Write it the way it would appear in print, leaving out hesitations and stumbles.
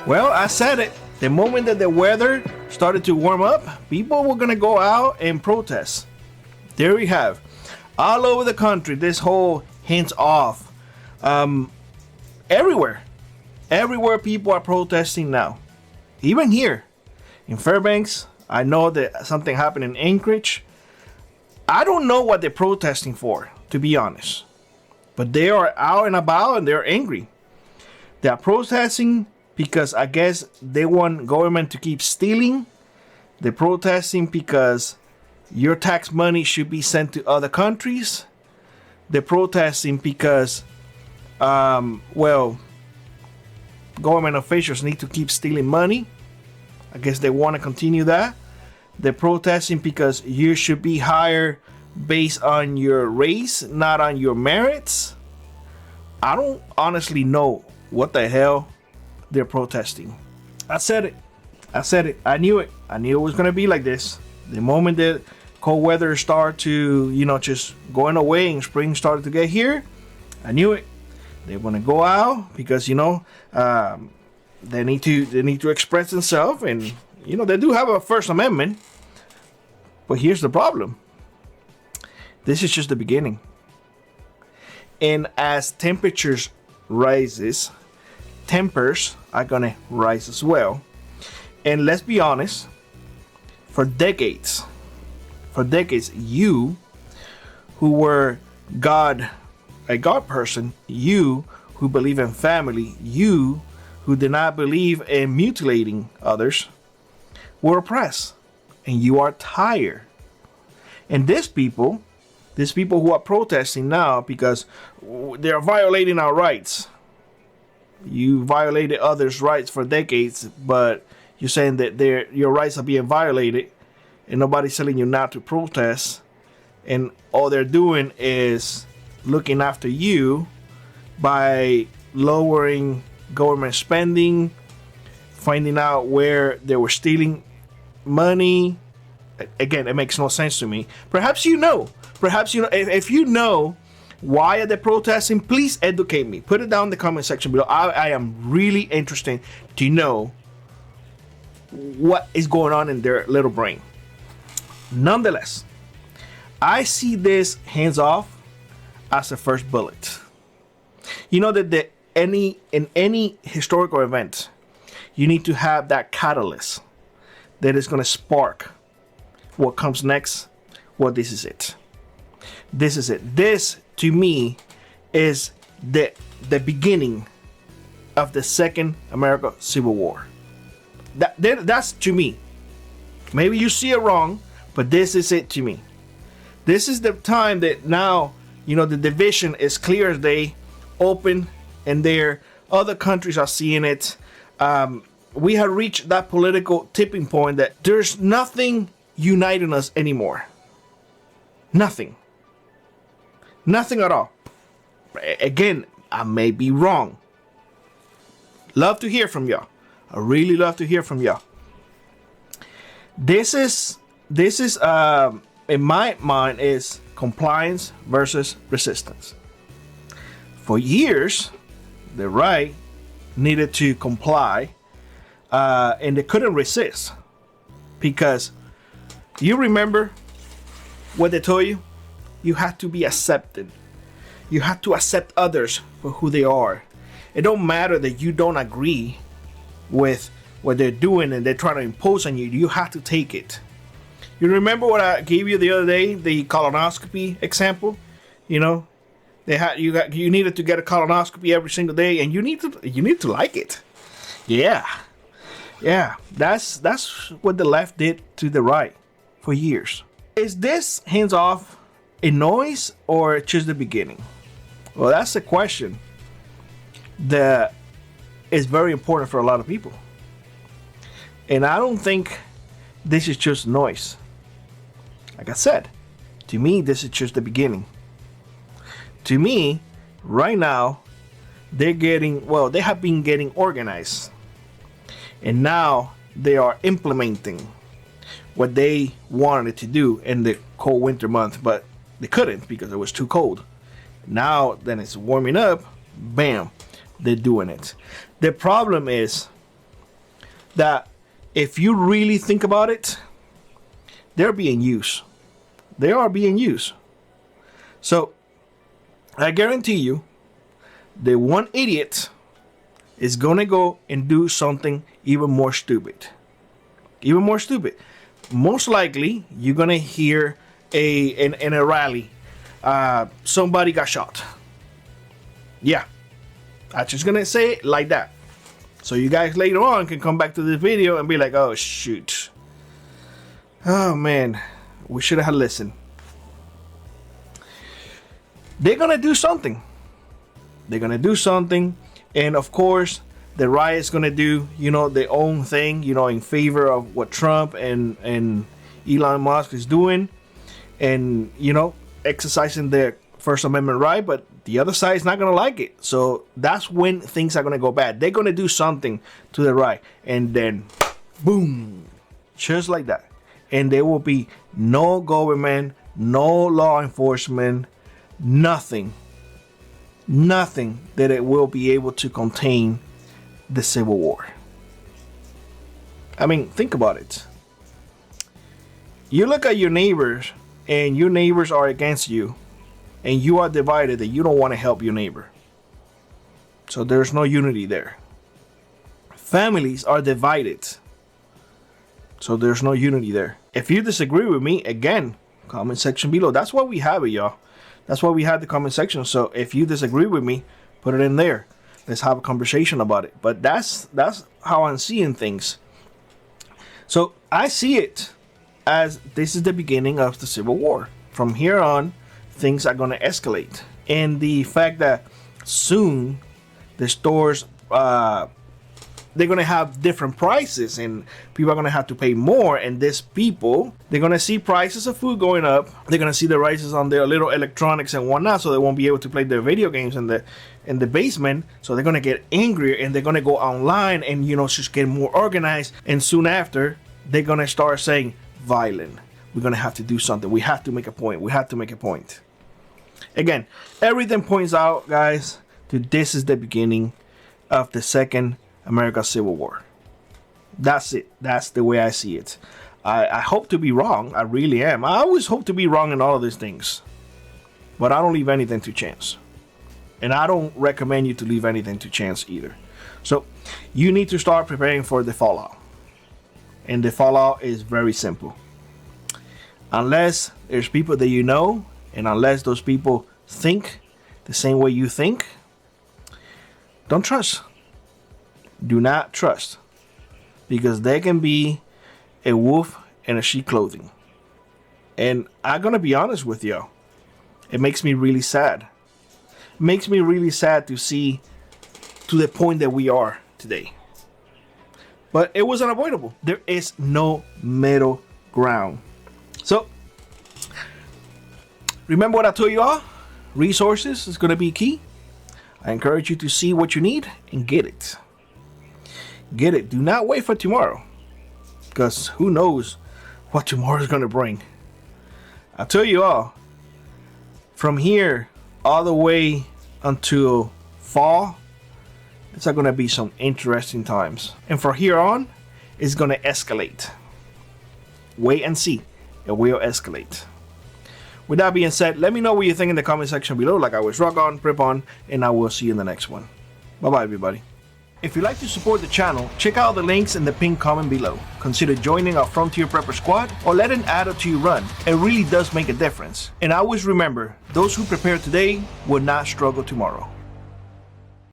Well, I said it. The moment that the weather started to warm up, people were gonna go out and protest. There we have, all over the country, this whole hands off. Everywhere people are protesting now. Even here in Fairbanks, I know that something happened in Anchorage. I don't know what they're protesting for, to be honest. But they are out and about and they're angry. They are protesting because I guess they want government to keep stealing. They're protesting because your tax money should be sent to other countries. They're protesting because, government officials need to keep stealing money. I guess they want to continue that. They're protesting because you should be hired based on your race, not on your merits. I don't honestly know what the hell they're protesting. I said it. I knew it. I knew it was going to be like this. The moment that cold weather started to, just going away and spring started to get here, I knew it. They want to go out because, they need to express themselves, and, they do have a First Amendment. But here's the problem. This is just the beginning. And as temperatures rises, tempers are gonna rise as well. And let's be honest, for decades, you who were a God person, you who believe in family, you who did not believe in mutilating others, were oppressed, and you are tired. And these people who are protesting now because they are violating our rights. You violated others' rights for decades, but you're saying that your rights are being violated, and nobody's telling you not to protest. And all they're doing is looking after you by lowering government spending, finding out where they were stealing money. Again, it makes no sense to me. Perhaps you know. If you know why are they protesting, please educate me. Put it down in the comment section below. I am really interested to know what is going on in their little brain. Nonetheless, I see this hands off as the first bullet. You know that in any historical event, you need to have that catalyst that is going to spark what comes next. Well, this is it. This, to me, is the beginning of the Second American Civil War. That's to me. Maybe you see it wrong, but this is it to me. This is the time that now, the division is clear as day, open, and there other countries are seeing it. We have reached that political tipping point that there's nothing uniting us anymore. Nothing at all. Again, I may be wrong. Love to hear from y'all. I really love to hear from y'all. This is in my mind is compliance versus resistance. For years, the right needed to comply, and they couldn't resist, because you remember what they told you? You have to be accepted. You have to accept others for who they are. It don't matter that you don't agree with what they're doing and they're trying to impose on you. You have to take it. You remember what I gave you the other day, the colonoscopy example? You needed to get a colonoscopy every single day, and you need to like it. Yeah. That's what the left did to the right for years. Is this hands off a noise or just the beginning? Well, that's the question that is very important for a lot of people. And I don't think this is just noise. Like I said, to me, this is just the beginning. To me, right now, they have been getting organized. And now they are implementing what they wanted to do in the cold winter month, but they couldn't because it was too cold. Now that it's warming up, bam, they're doing it. The problem is that if you really think about it, they're being used. They are being used. So I guarantee you, the one idiot is gonna go and do something even more stupid. Even more stupid. Most likely, you're gonna hear in a rally, somebody got shot. Yeah, I'm just gonna say it like that. So you guys later on can come back to this video and be like, oh shoot. Oh man, we should have listened. They're gonna do something. They're gonna do something. And of course, the riot's gonna do, their own thing, in favor of what Trump and Elon Musk is doing. And, exercising their First Amendment right, but the other side is not going to like it. So that's when things are going to go bad. They're going to do something to the right, and then boom, just like that. And there will be no government, no law enforcement, nothing that it will be able to contain the Civil War. I mean, think about it. You look at your neighbors, and your neighbors are against you, and you are divided, and you don't want to help your neighbor. So there's no unity there. Families are divided. So there's no unity there. If you disagree with me, again, comment section below. That's why we have it, y'all. That's why we had the comment section. So if you disagree with me, put it in there. Let's have a conversation about it. But that's how I'm seeing things. So I see it as this is the beginning of the Civil War. From here on, things are going to escalate. And the fact that soon the stores, they're going to have different prices, and people are going to have to pay more. And these people, they're going to see prices of food going up. They're going to see the rises on their little electronics and whatnot, so they won't be able to play their video games in the basement. So they're going to get angrier, and they're going to go online and, just get more organized. And soon after, they're going to start saying, violent. We're going to have to do something. We have to make a point. We have to make a point. Again, everything points out, guys, to this is the beginning of the Second American Civil War. That's it. That's the way I see it. I hope to be wrong. I really am. I always hope to be wrong in all of these things. But I don't leave anything to chance. And I don't recommend you to leave anything to chance either. So you need to start preparing for the fallout. And the fallout is very simple. Unless there's people that you know, and unless those people think the same way you think, don't trust. Do not trust. Because there can be a wolf in a sheep clothing. And I'm going to be honest with you. It makes me really sad. It makes me really sad to see to the point that we are today. But it was unavoidable. There is no middle ground. So, remember what I told you all? Resources is going to be key. I encourage you to see what you need and get it. Get it. Do not wait for tomorrow. Because who knows what tomorrow is going to bring. I tell you all, from here all the way until fall, it's going to be some interesting times. And from here on, it's going to escalate. Wait and see. It will escalate. With that being said, let me know what you think in the comment section below. Like always, rock on, prep on, and I will see you in the next one. Bye-bye, everybody. If you'd like to support the channel, check out the links in the pinned comment below. Consider joining our Frontier Prepper Squad or let an ad to you run. It really does make a difference. And always remember, those who prepare today will not struggle tomorrow.